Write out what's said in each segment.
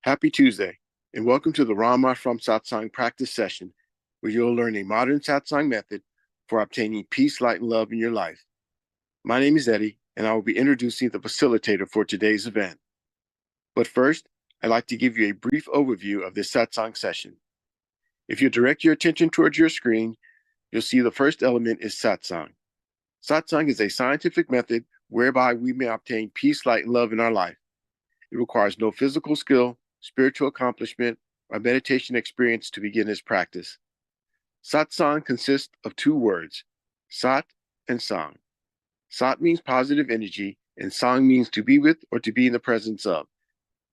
Happy Tuesday, and welcome to the Rama from Satsang practice session, where you'll learn a modern Satsang method for obtaining peace, light, and love in your life. My name is Eddie, and I will be introducing the facilitator for today's event. But first, I'd like to give you a brief overview of this Satsang session. If you direct your attention towards your screen, you'll see the first element is Satsang. Satsang is a scientific method whereby we may obtain peace, light, and love in our life. It requires no physical skill, spiritual accomplishment, or meditation experience to begin this practice. Satsang consists of two words, Sat and Sang. Sat means positive energy, and Sang means to be with or to be in the presence of.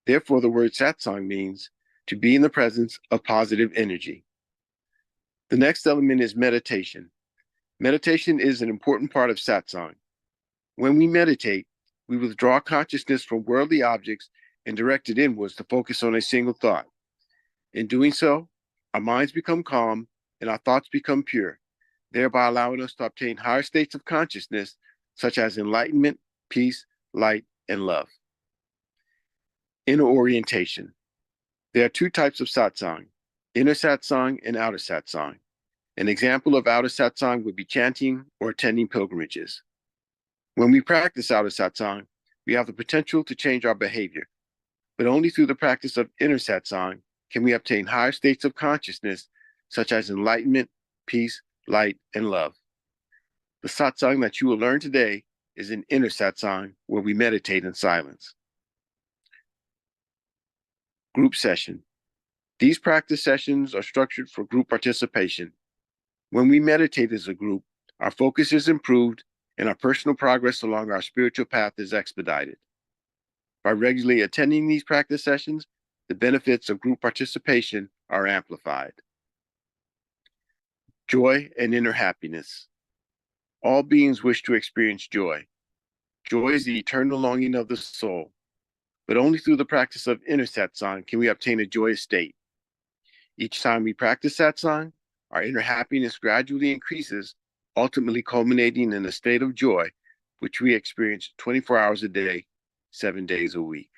Therefore, the word Satsang means to be in the presence of positive energy. The next element is meditation. Meditation is an important part of Satsang. When we meditate, we withdraw consciousness from worldly objects and direct it inwards to focus on a single thought. In doing so, our minds become calm and our thoughts become pure, thereby allowing us to obtain higher states of consciousness, such as enlightenment, peace, light, and love. Inner orientation. There are two types of satsang, inner satsang and outer satsang. An example of outer satsang would be chanting or attending pilgrimages. When we practice outer satsang, we have the potential to change our behavior, but only through the practice of inner satsang can we obtain higher states of consciousness, such as enlightenment, peace, light, and love. The satsang that you will learn today is an inner satsang where we meditate in silence. Group session. These practice sessions are structured for group participation. When we meditate as a group, our focus is improved and our personal progress along our spiritual path is expedited. By regularly attending these practice sessions, the benefits of group participation are amplified. Joy and inner happiness. All beings wish to experience joy. Joy is the eternal longing of the soul, but only through the practice of inner satsang can we obtain a joyous state. Each time we practice satsang, our inner happiness gradually increases, ultimately culminating in a state of joy, which we experience 24 hours a day, 7 days a week.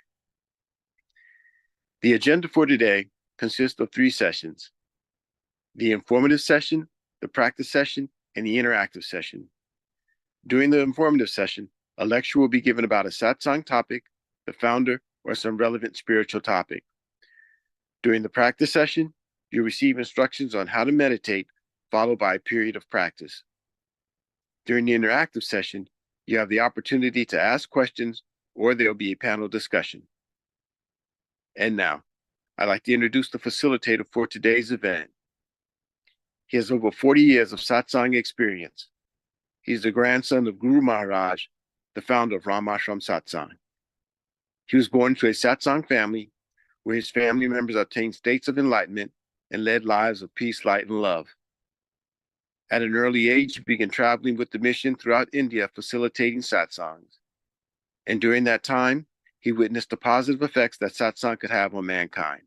The agenda for today consists of 3 sessions: the informative session, the practice session, and the interactive session. During the informative session, a lecture will be given about a satsang topic, the founder, or some relevant spiritual topic. During the practice session, you'll receive instructions on how to meditate, followed by a period of practice. During the interactive session, you have the opportunity to ask questions, or there will be a panel discussion. And now, I'd like to introduce the facilitator for today's event. He has over 40 years of satsang experience. He's the grandson of Guru Maharaj, the founder of Rama from Satsang. He was born to a satsang family where his family members attained states of enlightenment and led lives of peace, light, and love. At an early age, he began traveling with the mission throughout India, facilitating satsangs. And during that time, he witnessed the positive effects that satsang could have on mankind.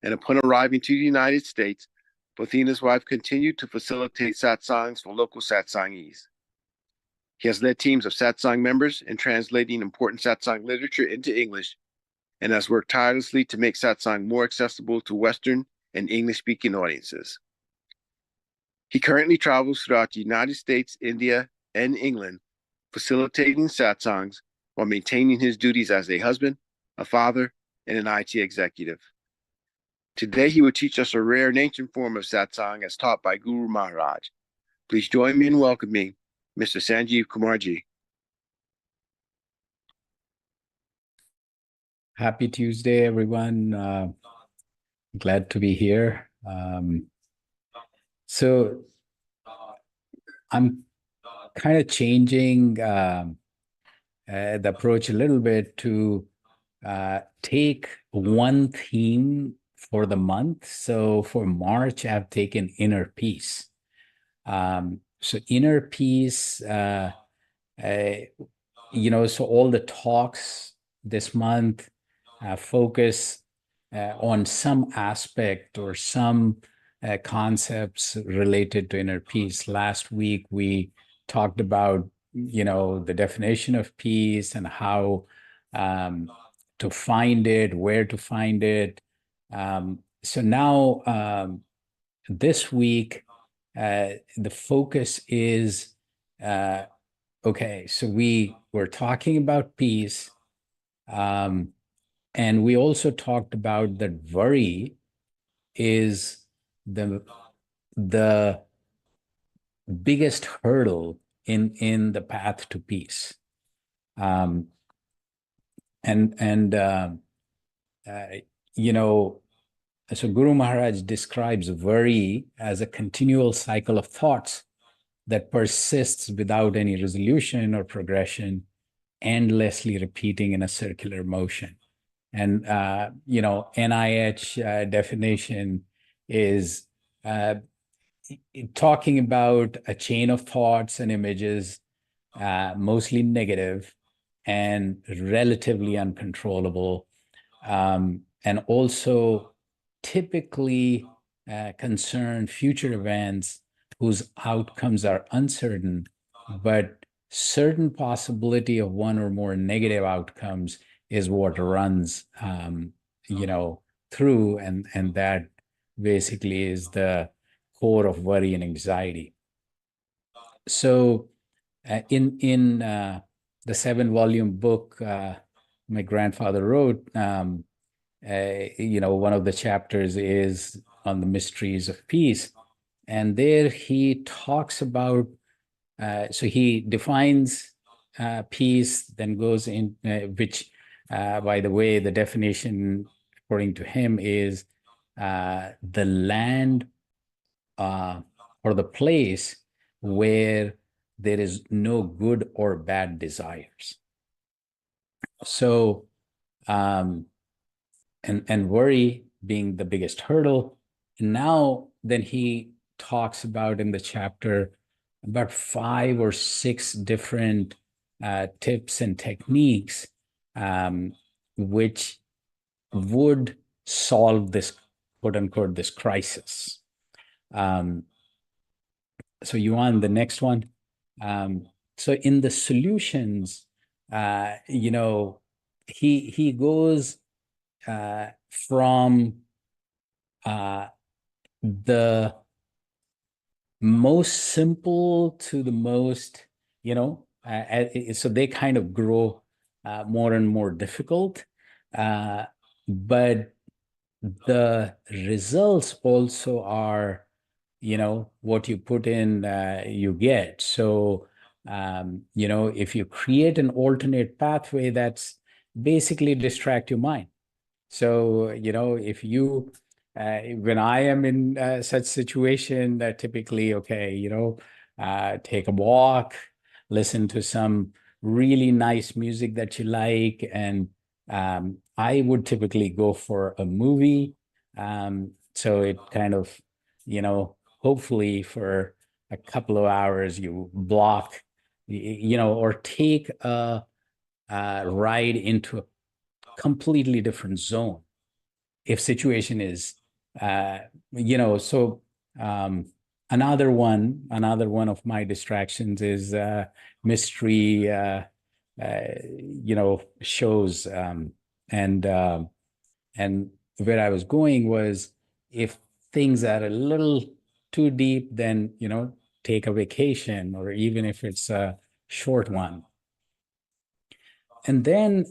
And upon arriving to the United States, both he and his wife continued to facilitate satsangs for local satsangis. He has led teams of satsang members in translating important satsang literature into English, and has worked tirelessly to make satsang more accessible to Western and English-speaking audiences. He currently travels throughout the United States, India, and England, facilitating satsangs while maintaining his duties as a husband, a father, and an IT executive. Today, he will teach us a rare and ancient form of satsang as taught by Guru Maharaj. Please join me in welcoming Mr. Sanjeev Kumarji. Happy Tuesday, everyone. Glad to be here. So I'm kind of changing the approach a little bit to take one theme for the month. So for March, I've taken inner peace. So inner peace, so all the talks this month focus on some aspect or some concepts related to inner peace. Last week, we talked about, the definition of peace and how to find it, where to find it. So now this week, the focus is okay. So we were talking about peace, and we also talked about that worry is the biggest hurdle in the path to peace. Um, and uh, you know, so Guru Maharaj describes worry as a continual cycle of thoughts that persists without any resolution or progression, endlessly repeating in a circular motion. And NIH definition is uh, talking about a chain of thoughts and images, mostly negative and relatively uncontrollable, and also typically concern future events whose outcomes are uncertain, but certain possibility of one or more negative outcomes is what runs through, and that basically is the core of worry and anxiety. So in the 7-volume book my grandfather wrote, one of the chapters is on the mysteries of peace. And there he talks about, so he defines peace, then goes in, which, by the way, the definition, according to him, is the land or the place where there is no good or bad desires. So, and worry being the biggest hurdle. And now then he talks about in the chapter about 5 or 6 different tips and techniques which would solve this, quote unquote, this crisis. So you want the next one? So in the solutions, he goes from the most simple to the most, so they kind of grow more and more difficult, but the results also are, what you put in, you get. So, if you create an alternate pathway, that's basically distract your mind. So, if you, when I am in such situation, typically, okay, take a walk, listen to some really nice music that you like. And I would typically go for a movie. So it kind of, hopefully for a couple of hours, you block, or take a ride into a completely different zone if situation is so another one of my distractions is mystery shows, and where I was going was, if things are a little too deep, then take a vacation, or even if it's a short one. And then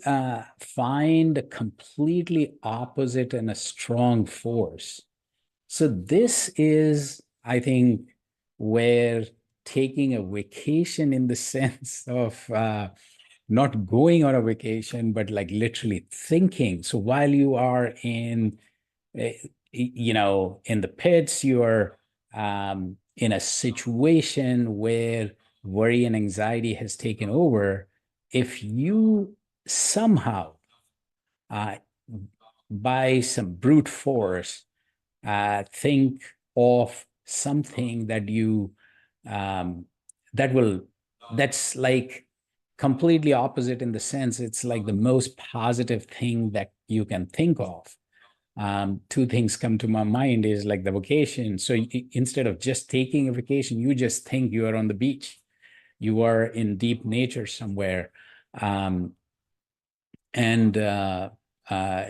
find a completely opposite and a strong force. So this is, I think, where taking a vacation, in the sense of not going on a vacation, but like literally thinking. So while you are in, in the pits, you are in a situation where worry and anxiety has taken over. If you somehow, by some brute force, think of something that you that's like completely opposite, in the sense it's like the most positive thing that you can think of. 2 things come to my mind is like the vacation. So instead of just taking a vacation, you just think you are on the beach, you are in deep nature somewhere. And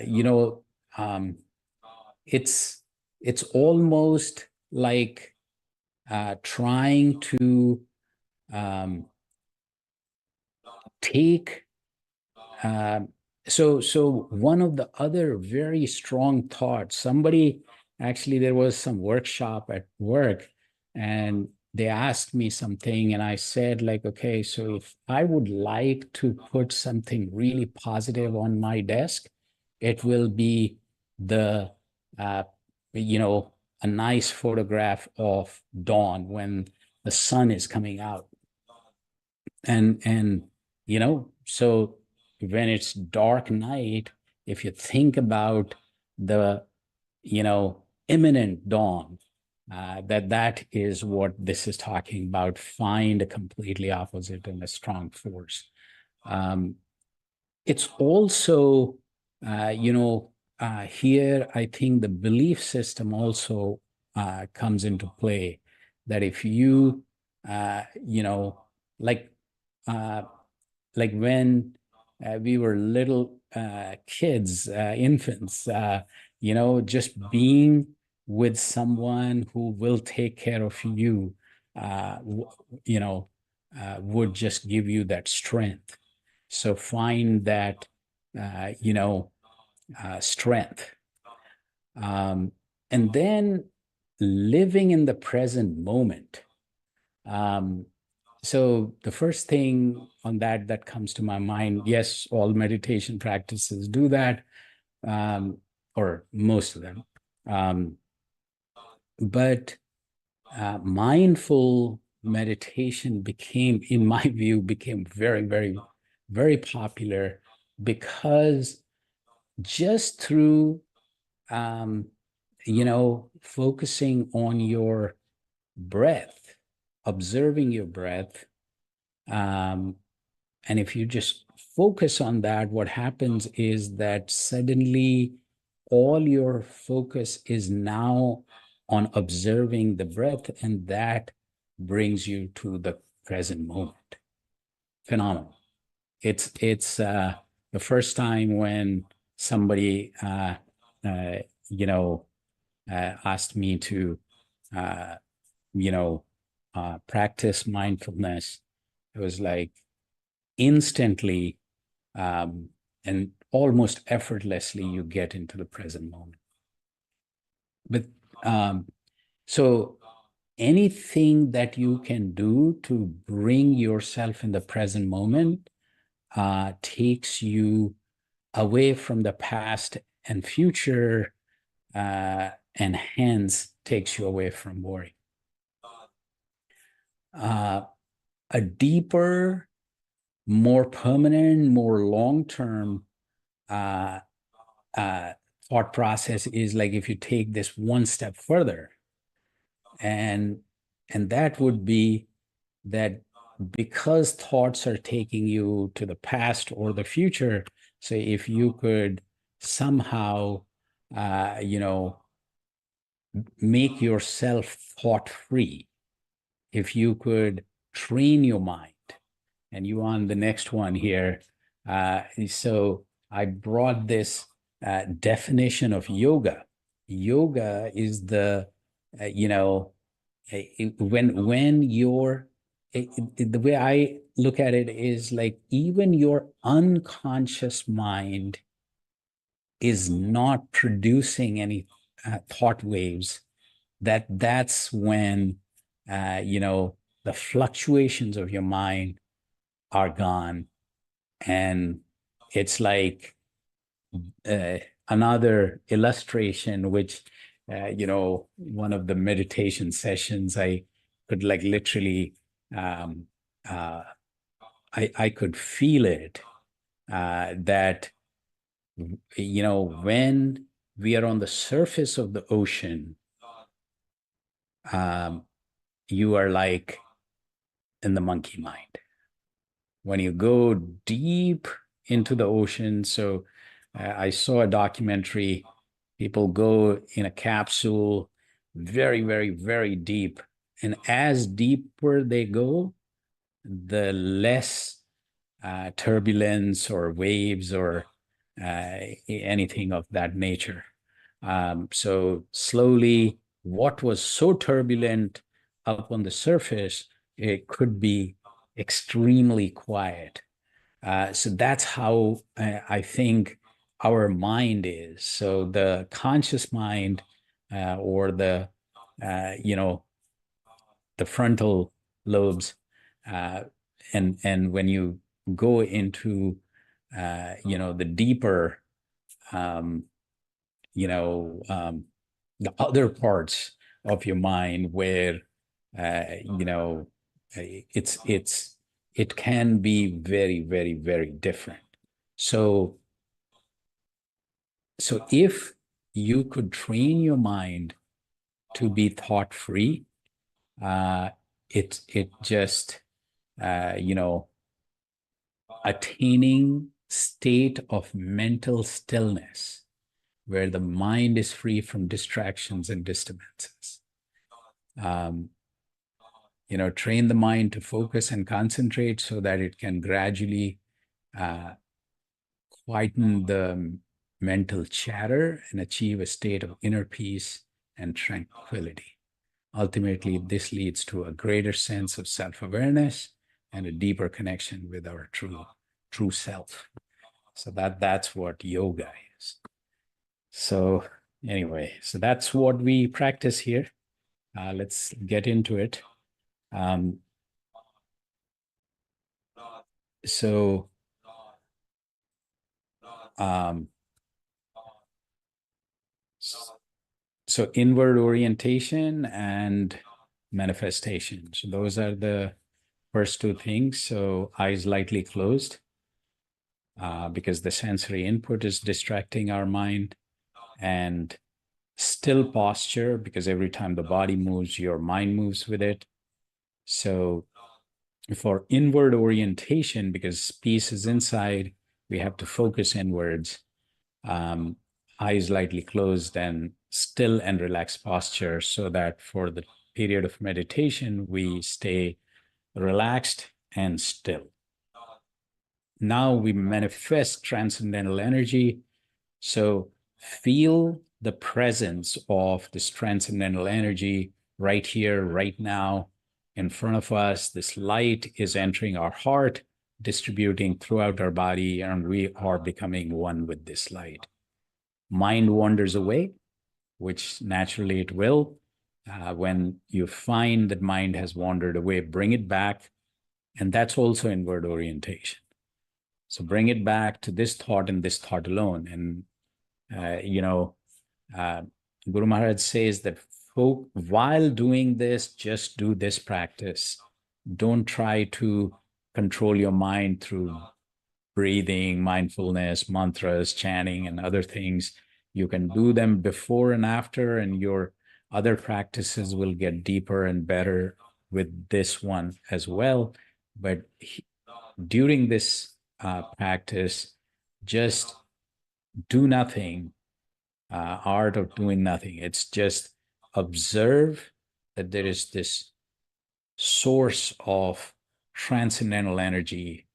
you know, um, it's it's almost like trying to um, take so one of the other very strong thoughts, somebody actually, there was some workshop at work, and they asked me something, and I said, like, okay, so if I would like to put something really positive on my desk, it will be the uh, you know a nice photograph of dawn when the sun is coming out. And so when it's dark night, if you think about the imminent dawn, that is what this is talking about. Find a completely opposite and a strong force. um, it's also here I think the belief system also comes into play, that if you like uh, like when we were little kids, infants, just being with someone who will take care of you, you know, would just give you that strength. So find that, strength. Um, and then living in the present moment. Um, so the first thing on that comes to my mind, yes, all meditation practices do that, um, or most of them. But mindful meditation became, in my view, became very, very, very popular because just through, um, focusing on your breath, observing your breath, um, and if you just focus on that, what happens is that suddenly all your focus is now on observing the breath, and that brings you to the present moment. Phenomenal. It's the first time when somebody uh, you know asked me to uh, you know practice mindfulness. It was like instantly, um, and almost effortlessly, you get into the present moment. But um, so anything that you can do to bring yourself in the present moment takes you away from the past and future, and hence takes you away from worry. Uh, a deeper, more permanent, more long-term uh, uh, thought process is like if you take this one step further, and that would be that because thoughts are taking you to the past or the future, so if you could somehow uh, you know make yourself thought free, if you could train your mind, and you on the next one here. So I brought this definition of yoga. Yoga is the, when you're, the way I look at it is like even your unconscious mind is not producing any thought waves, that's when, the fluctuations of your mind are gone. And it's like uh, another illustration, which, one of the meditation sessions, I could like literally, um, uh, I could feel it, that, when we are on the surface of the ocean, um, you are like in the monkey mind. When you go deep into the ocean, so I saw a documentary, people go in a capsule very, very, very deep. And as deeper they go, the less turbulence or waves or anything of that nature. So slowly, what was so turbulent up on the surface, it could be extremely quiet. So that's how I think our mind is. So the conscious mind, or you know, the frontal lobes, uh, and when you go into, the deeper, um, you know, the other parts of your mind where, you know, it can be very, very, very different. So, so if you could train your mind to be thought free, uh, it just, you know, attaining state of mental stillness where the mind is free from distractions and disturbances. Um, train the mind to focus and concentrate so that it can gradually uh, quieten the mental chatter and achieve a state of inner peace and tranquility. Ultimately, this leads to a greater sense of self-awareness and a deeper connection with our true self. So that's what yoga is. So anyway, so that's what we practice here. Let's get into it. Um, so um, so inward orientation and manifestation. So those are the first two things. So eyes lightly closed, because the sensory input is distracting our mind, and still posture, because every time the body moves, your mind moves with it. So for inward orientation, because peace is inside, we have to focus inwards. Um, Eyes lightly closed and still and relaxed posture, so that for the period of meditation, we stay relaxed and still. Now we manifest transcendental energy. So feel the presence of this transcendental energy right here, right now, in front of us. This light is entering our heart, distributing throughout our body, and we are becoming one with this light. Mind wanders away, which naturally it will. When you find that mind has wandered away, bring it back. And that's also inward orientation. So bring it back to this thought and this thought alone. And uh, Guru Maharaj says that while doing this, just do this practice. Don't try to control your mind through breathing, mindfulness, mantras, chanting, and other things. You can do them before and after, and your other practices will get deeper and better with this one as well. But during this practice, just do nothing, art of doing nothing. It's just observe that there is this source of transcendental energy,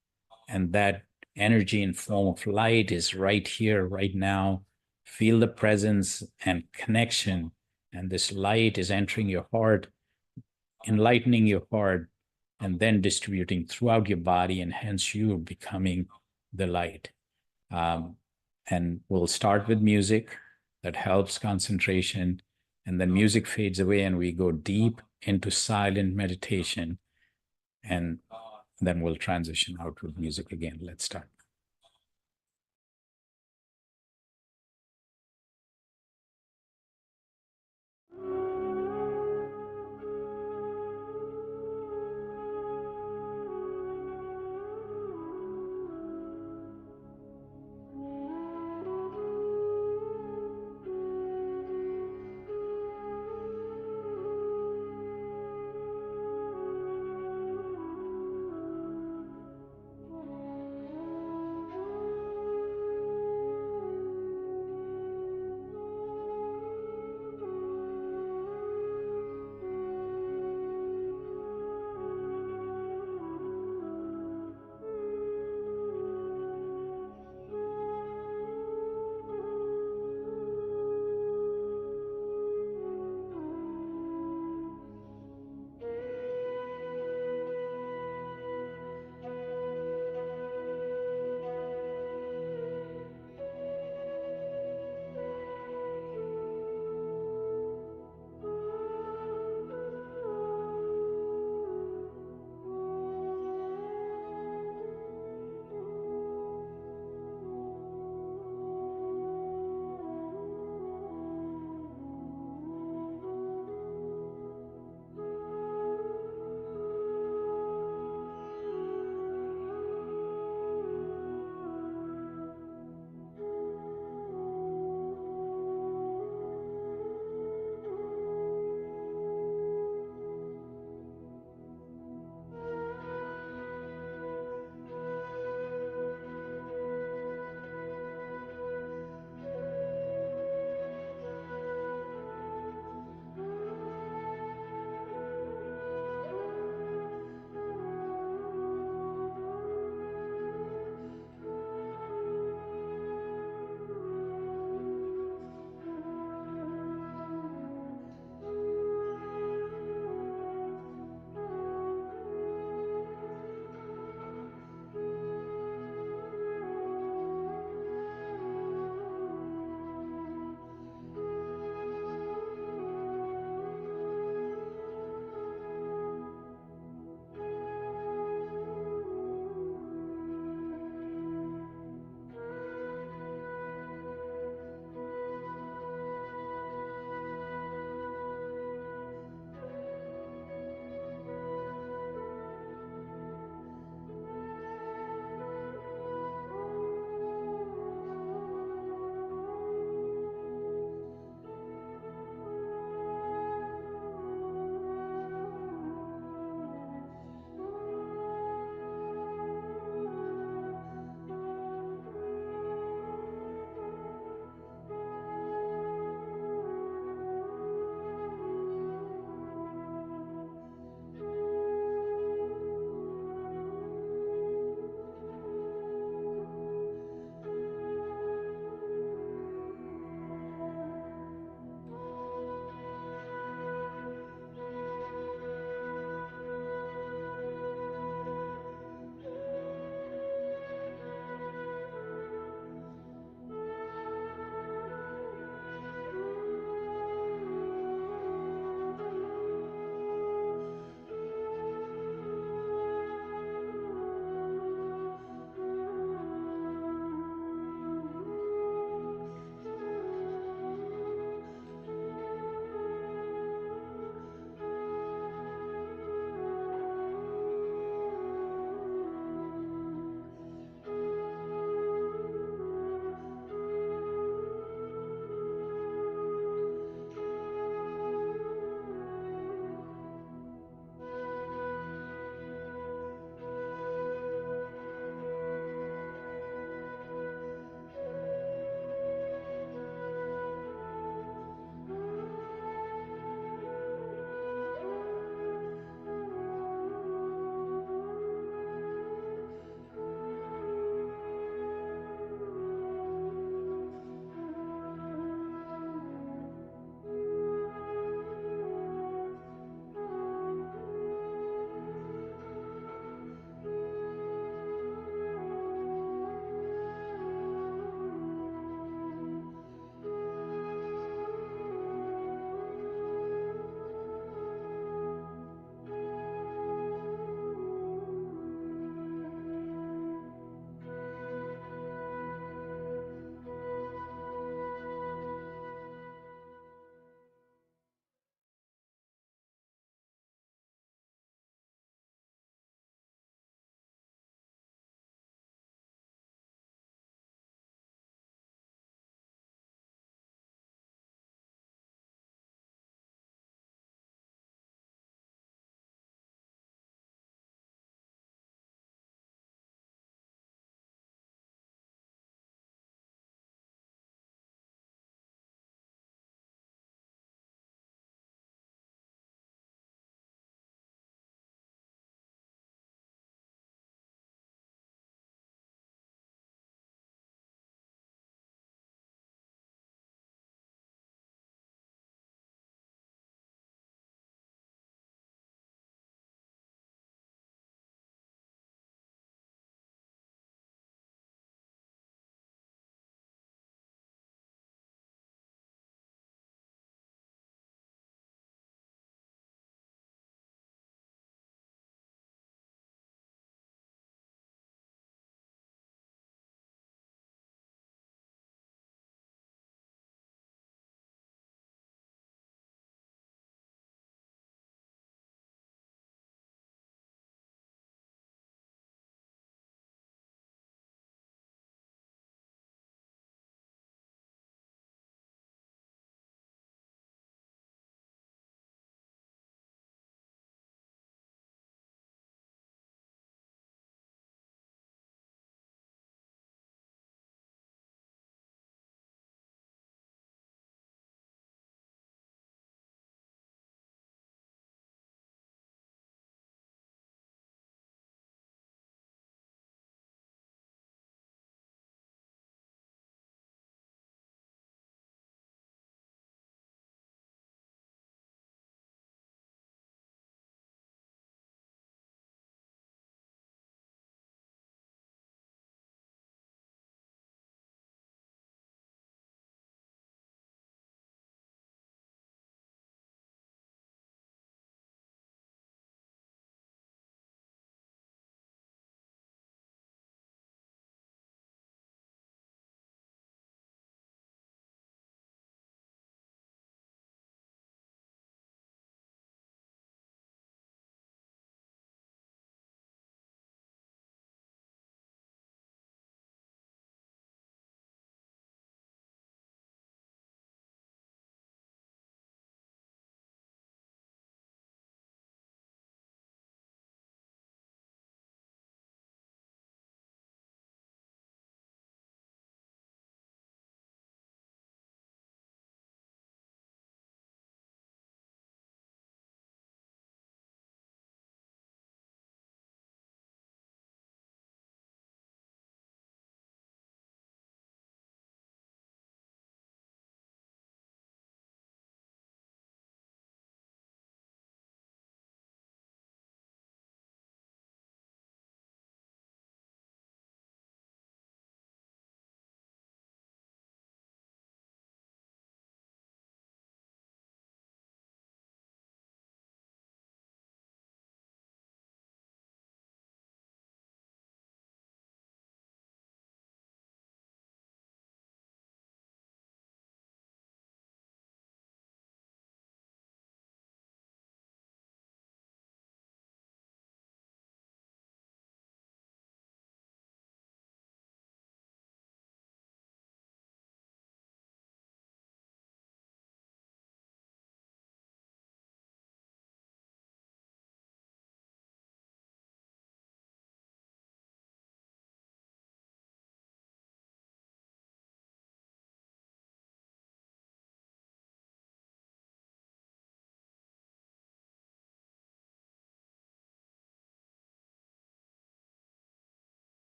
and that energy in form of light is right here, right now. Feel the presence and connection, and this light is entering your heart, enlightening your heart, and then distributing throughout your body, and hence you becoming the light. Um, and we'll start with music that helps concentration, and then music fades away and we go deep into silent meditation, and then we'll transition out with music again. Let's start.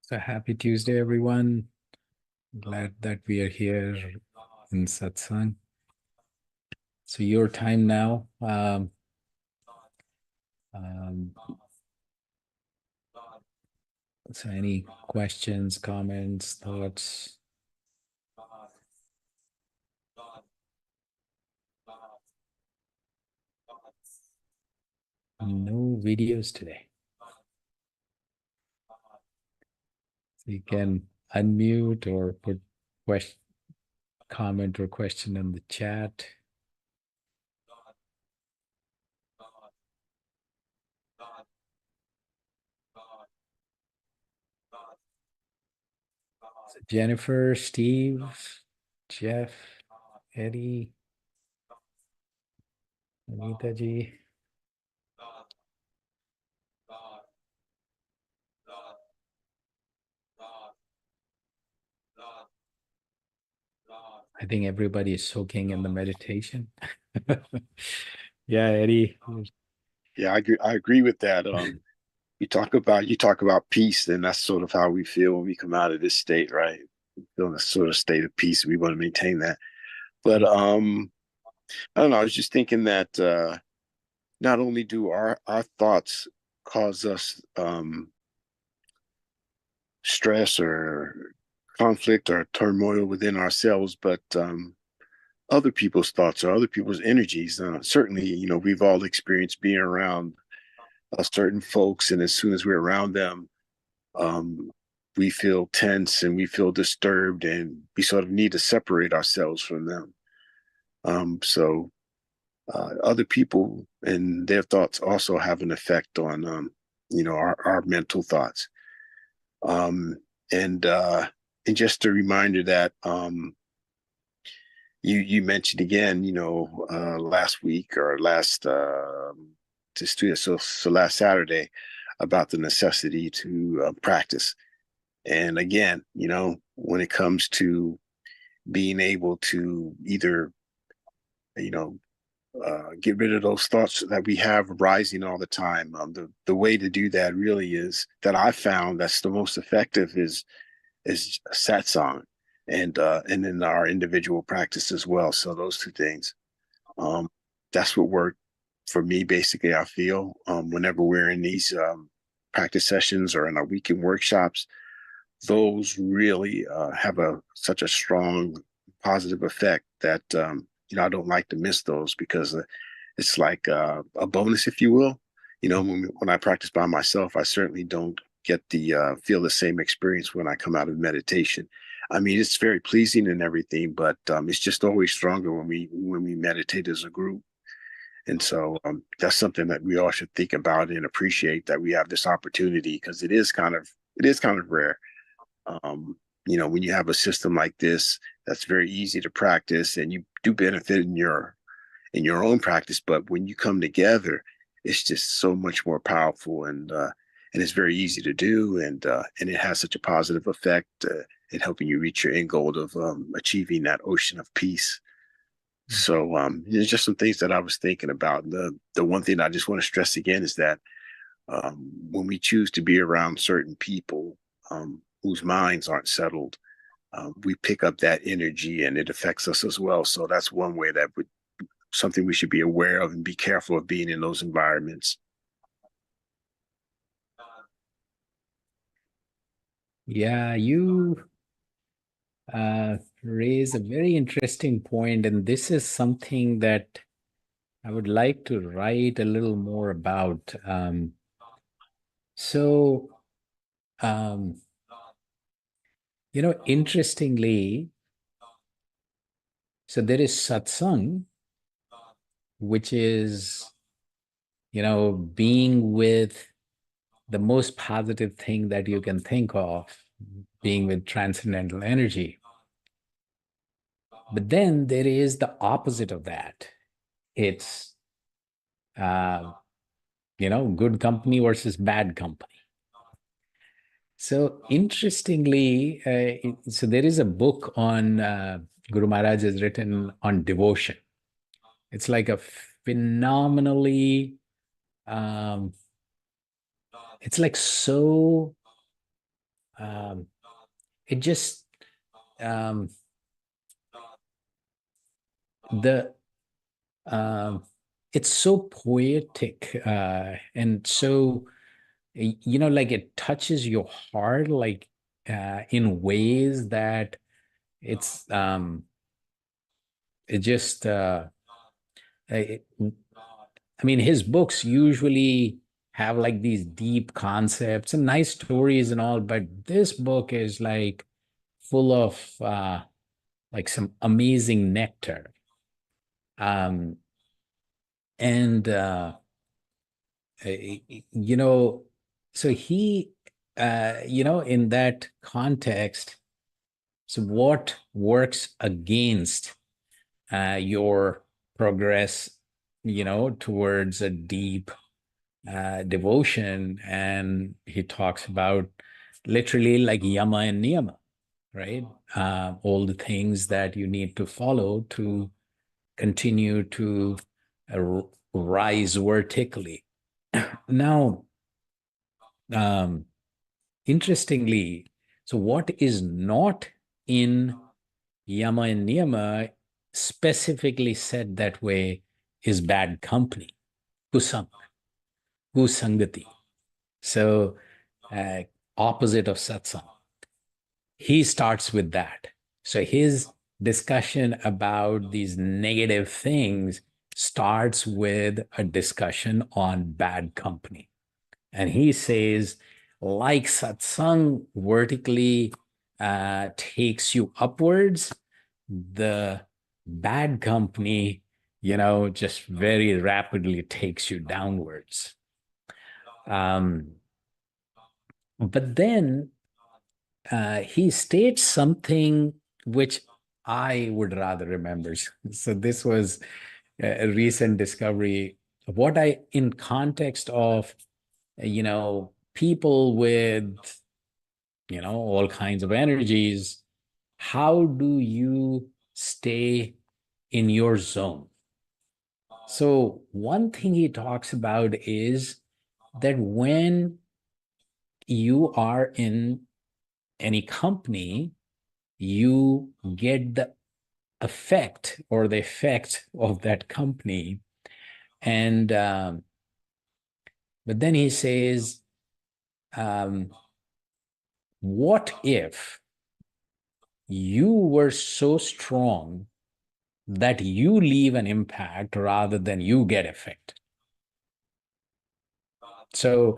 So happy Tuesday, everyone. Glad that we are here in Satsang. So your time now. Um, so any questions, comments, thoughts? No videos today. So you can unmute or put question, comment or question in the chat. So Jennifer, Steve, Jeff, Eddie, Anita ji. I think everybody is soaking in the meditation. Yeah, Eddie. Yeah, I agree with that. You talk about peace, and that's sort of how we feel when we come out of this state, right? We feel in a sort of state of peace. We want to maintain that. But I don't know. I was just thinking that not only do our thoughts cause us stress or conflict or turmoil within ourselves, but other people's thoughts or other people's energies. Certainly, we've all experienced being around certain folks, and as soon as we're around them, um, we feel tense and we feel disturbed, and we sort of need to separate ourselves from them. So other people and their thoughts also have an effect on, our mental thoughts. Um, and and just a reminder that you mentioned again, last week or last so last Saturday about the necessity to practice. And again, when it comes to being able to either, you know, get rid of those thoughts that we have rising all the time. The way to do that really is that I found that's the most effective is satsang, and in our individual practice as well. So those two things, um, that's what worked for me. Basically, I feel whenever we're in these practice sessions or in our weekend workshops, those really have such a strong positive effect that I don't like to miss those because it's like a bonus, if you will. When I practice by myself, I certainly don't get the feel the same experience when I come out of meditation. I mean, it's very pleasing and everything, but it's just always stronger when we meditate as a group. And so that's something that we all should think about and appreciate that we have this opportunity because it is kind of rare. um, when you have a system like this, that's very easy to practice, and you do benefit in your own practice. But when you come together, it's just so much more powerful, and it's very easy to do, and it has such a positive effect in helping you reach your end goal of achieving that ocean of peace. So there's just some things that I was thinking about. The one thing I just want to stress again is that when we choose to be around certain people whose minds aren't settled, we pick up that energy and it affects us as well. So that's one way that would something we should be aware of and be careful of being in those environments. Yeah, you raise a very interesting point, and this is something that I would like to write a little more about. So, um, interestingly, so there is satsang, which is, being with the most positive thing that you can think of, being with transcendental energy. But then there is the opposite of that. It's, uh, good company versus bad company. So interestingly, so there is a book on Guru Maharaj has written on devotion. It's like a phenomenally, um, it's like so um, it just um, the um, it's so poetic and so like it touches your heart, like in ways that it's it just it, I mean, his books usually have like these deep concepts and nice stories and all, but this book is like full of like some amazing nectar. Um, and you know, so he, in that context, so what works against your progress, towards a deep devotion? And he talks about literally like yama and niyama, right? All the things that you need to follow to continue to rise vertically. Now, um, interestingly, so what is not in yama and niyama, specifically said that way, is bad company, kusang, kusangati. So, uh, opposite of satsang. He starts with that. So his discussion about these negative things starts with a discussion on bad company. And he says, like satsang vertically takes you upwards, the bad company, just very rapidly takes you downwards. Um, but then he states something which I would rather remember. So this was a recent discovery. What I, in context of, people with, all kinds of energies, how do you stay in your zone? So one thing he talks about is that when you are in any company, you get the effect or the effect of that company. And but then he says, um, what if you were so strong that you leave an impact rather than you get effect? So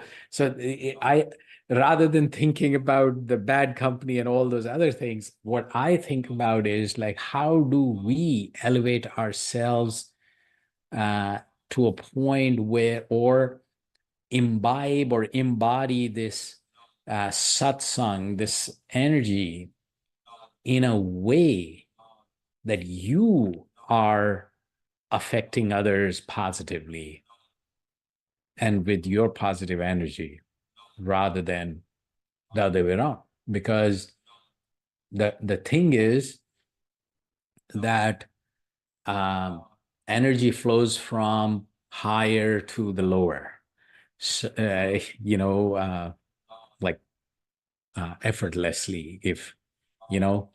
I, rather than thinking about the bad company and all those other things, what I think about is like, how do we elevate ourselves uh, to a point where, or imbibe or embody this satsang, this energy, in a way that you are affecting others positively and with your positive energy rather than the other way around. Because the thing is that um, energy flows from higher to the lower. So, like effortlessly. If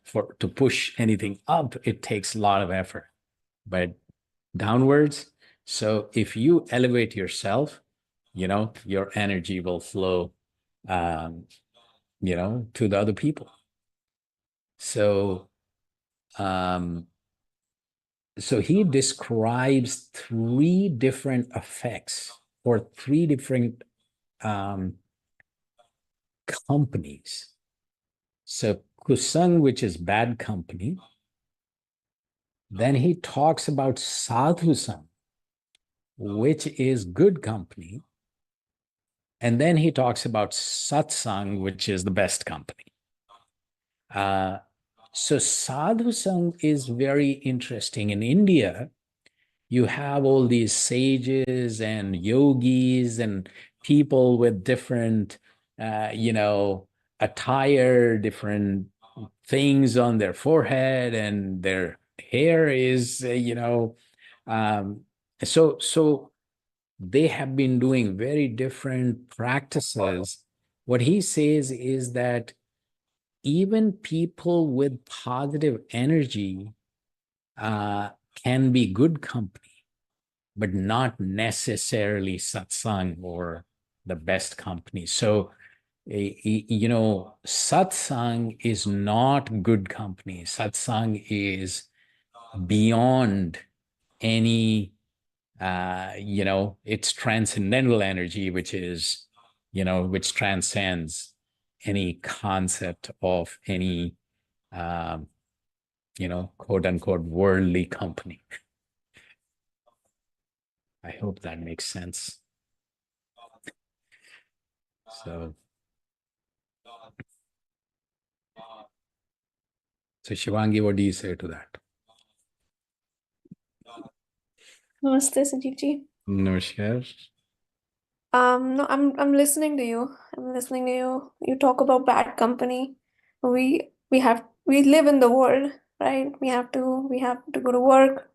for to push anything up, it takes a lot of effort, but downwards. So if you elevate yourself, your energy will flow, um, to the other people. So, um, so he describes three different effects or three different um, companies. So kusang, which is bad company. Then he talks about sadhusang, which is good company. And then he talks about satsang, which is the best company. Uh, so sadhusang is very interesting. In India, you have all these sages and yogis and people with different, attire, different things on their forehead, and their hair is, um, so they have been doing very different practices. What he says is that even people with positive energy can be good company, but not necessarily satsang or the best company. So, satsang is not good company. Satsang is beyond any, it's transcendental energy, which transcends any concept of any, quote unquote, worldly company. I hope that makes sense. So Shivangi, what do you say to that? Namaste, Sanjeev ji. Namaskar. No, I'm listening to you. I'm listening to you. You talk about bad company. We live in the world, right? We have to go to work.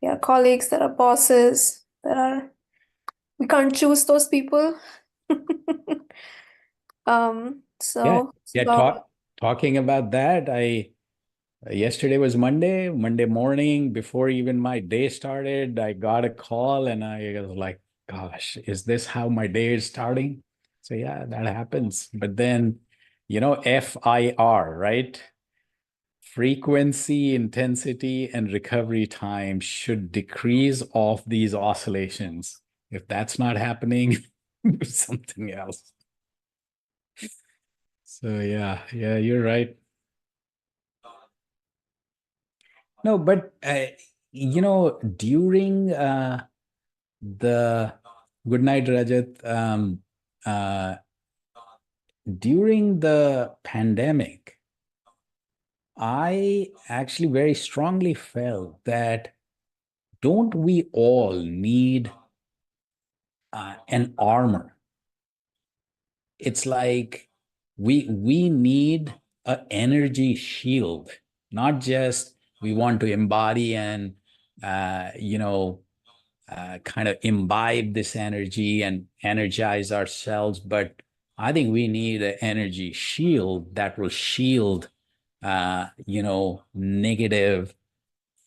There are colleagues, there are bosses, we can't choose those people. Talking about that, yesterday was Monday morning, before even my day started, I got a call and I was like, gosh, is this how my day is starting? So yeah, that happens. But then, FIR, right? Frequency, intensity, and recovery time should decrease off these oscillations. If that's not happening, something else. So yeah, you're right. No, but during the good night, Rajat, during the pandemic, I actually very strongly felt that don't we all need an armor? It's like we need an energy shield, not just we want to embody and kind of imbibe this energy and energize ourselves, but I think we need an energy shield that will shield negative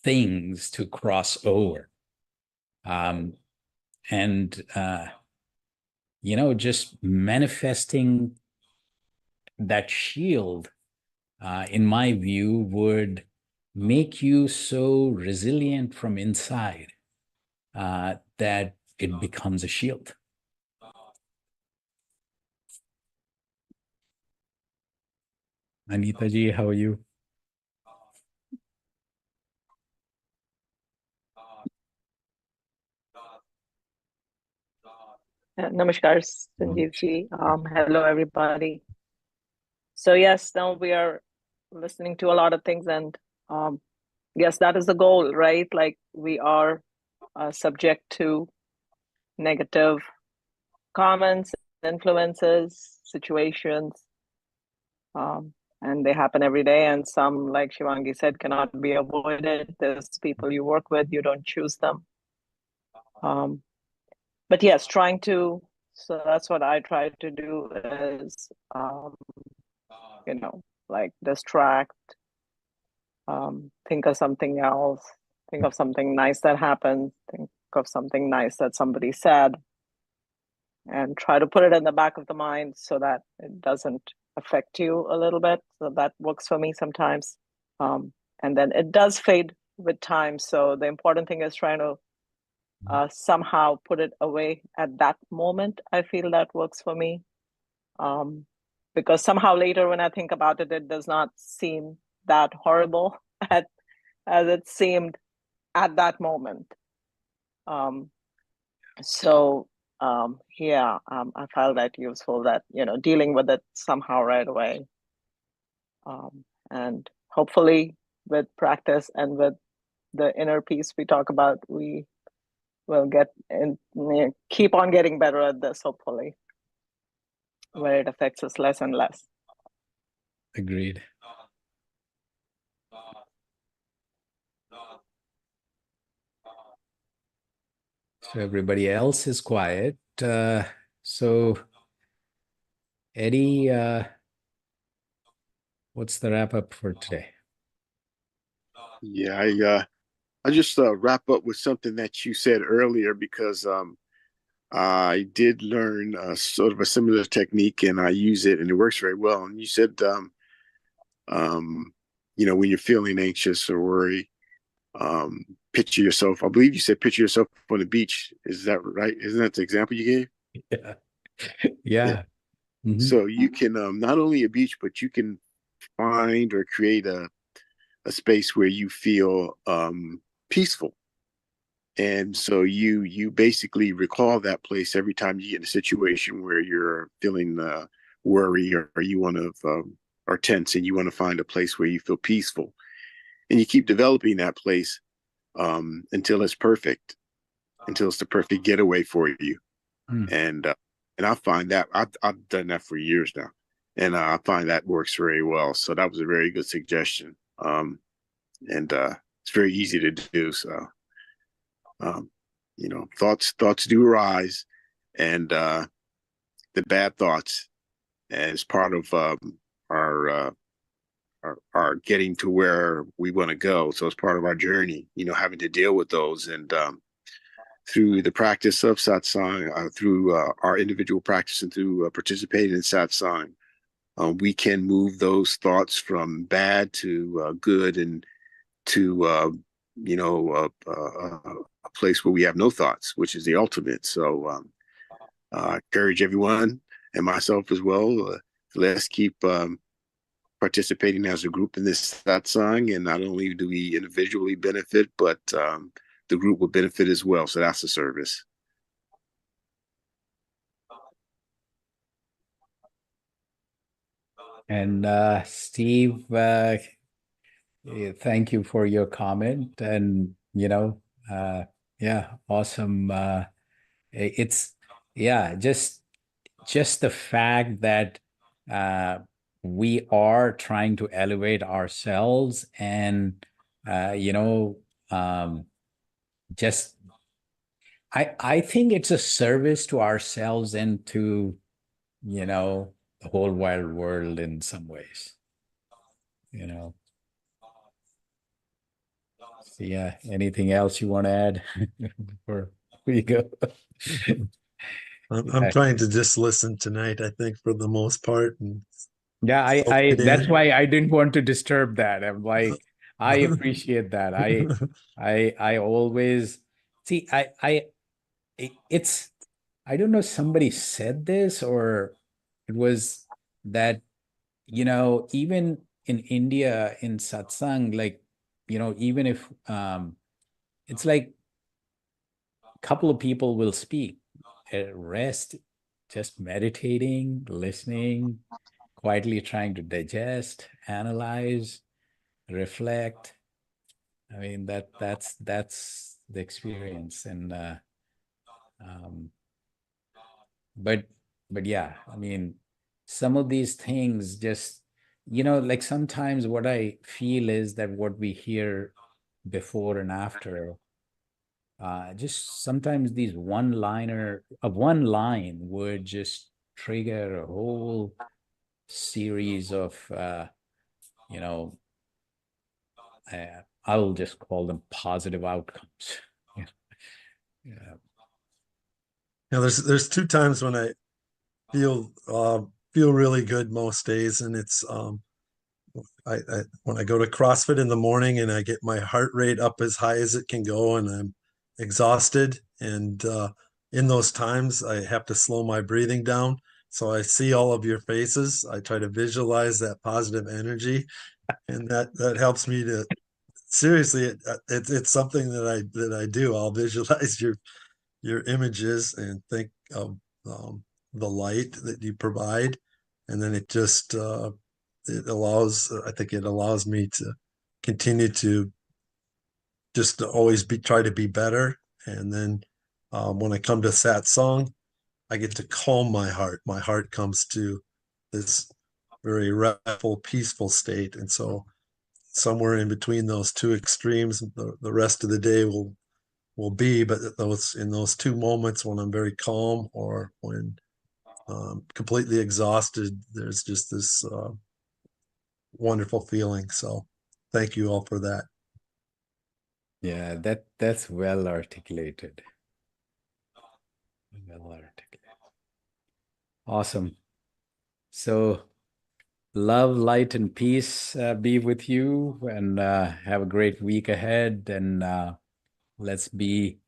things to cross over. And just manifesting that shield, in my view, would make you so resilient from inside that it becomes a shield. Anita ji, how are you? Namaskar, Sanjeev ji. Hello, everybody. So yes, now we are listening to a lot of things, and yes, that is the goal, right? Like we are subject to negative comments, influences, situations, and they happen every day. And some, like Shivangi said, cannot be avoided. There's people you work with, you don't choose them. But yes, so that's what I try to do is, like distract, think of something else, think of something nice that happened, think of something nice that somebody said, and try to put it in the back of the mind so that it doesn't affect you a little bit. So that works for me sometimes. And then it does fade with time. So the important thing is trying to somehow put it away at that moment. I feel that works for me. Because somehow later when I think about it, it does not seem that horrible as it seemed at that moment. I found that useful, that, dealing with it somehow right away. And hopefully with practice and with the inner peace we talk about, we will keep on getting better at this, hopefully, where it affects us less and less. Agreed. So everybody else is quiet. So Eddie, what's the wrap up for today? Yeah, I just wrap up with something that you said earlier because I did learn sort of a similar technique and I use it and it works very well. And you said, um, when you're feeling anxious or worried, picture yourself. I believe you said picture yourself on the beach. Is that right? Isn't that the example you gave? Yeah. Yeah. Yeah. Mm-hmm. So you can not only a beach, but you can find or create a space where you feel peaceful. And so you basically recall that place every time you get in a situation where you're feeling worry or you want to or tense, and you want to find a place where you feel peaceful, and you keep developing that place until it's perfect, until it's the perfect getaway for you. Mm. And I find that I've done that for years now, and I find that works very well. So that was a very good suggestion, and it's very easy to do. So um, thoughts do arise, and the bad thoughts as part of our, uh, our getting to where we want to go. So it's part of our journey, having to deal with those. And through the practice of satsang, through our individual practice and through participating in satsang, we can move those thoughts from bad to good, and to a place where we have no thoughts, which is the ultimate. So I encourage everyone and myself as well. Let's keep participating as a group in this satsang, and not only do we individually benefit, but the group will benefit as well. So that's the service. And Steve, thank you for your comment. And yeah, awesome. It's yeah, just the fact that uh, we are trying to elevate ourselves, and um, just I think it's a service to ourselves and to the whole wide world in some ways. So yeah, anything else you want to add before we go? I'm trying to just listen tonight, I think, for the most part. And Yeah, I that's why I didn't want to disturb that. I'm like, I appreciate that. I always see it's I don't know, somebody said this, or it was that, even in India in satsang, like, even if it's like a couple of people will speak, rest, just meditating, listening, quietly trying to digest, analyze, reflect. I mean, that's the experience. And um, but yeah, I mean, some of these things just, like sometimes what I feel is that what we hear before and after, just sometimes these one line would just trigger a whole series of you know I'll just call them positive outcomes. Yeah. Yeah. Yeah, there's two times when I feel really good most days, and it's I when I go to CrossFit in the morning and I get my heart rate up as high as it can go, and I'm exhausted, and in those times I have to slow my breathing down. So I see all of your faces. I try to visualize that positive energy, and that helps me to seriously. It's something that I do. I'll visualize your images and think of the light that you provide, and then it just it allows I think it allows me to continue to just to always try to be better. And then when I come to satsang, I get to calm my heart. My heart comes to this very restful, peaceful state, and so somewhere in between those two extremes, the rest of the day will be. But those in those two moments when I'm very calm or when completely exhausted, there's just this wonderful feeling. So thank you all for that. Yeah, that's well articulated. Well articulated. Awesome. So love, light, and peace be with you, and have a great week ahead. And let's be,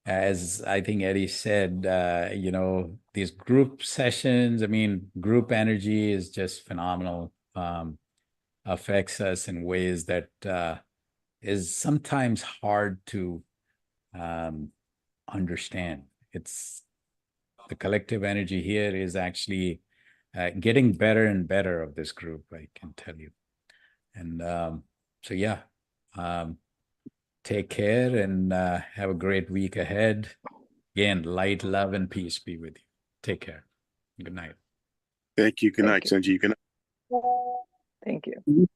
as I think Eddie said, these group sessions, I mean, group energy is just phenomenal. Affects us in ways that is sometimes hard to understand. It's the collective energy here is actually getting better and better of this group, I can tell you. And so, yeah, take care and have a great week ahead. Again, light, love, and peace be with you. Take care. Good night. Thank you. Good Thank night, you. Sanjeev. Good night. Thank you.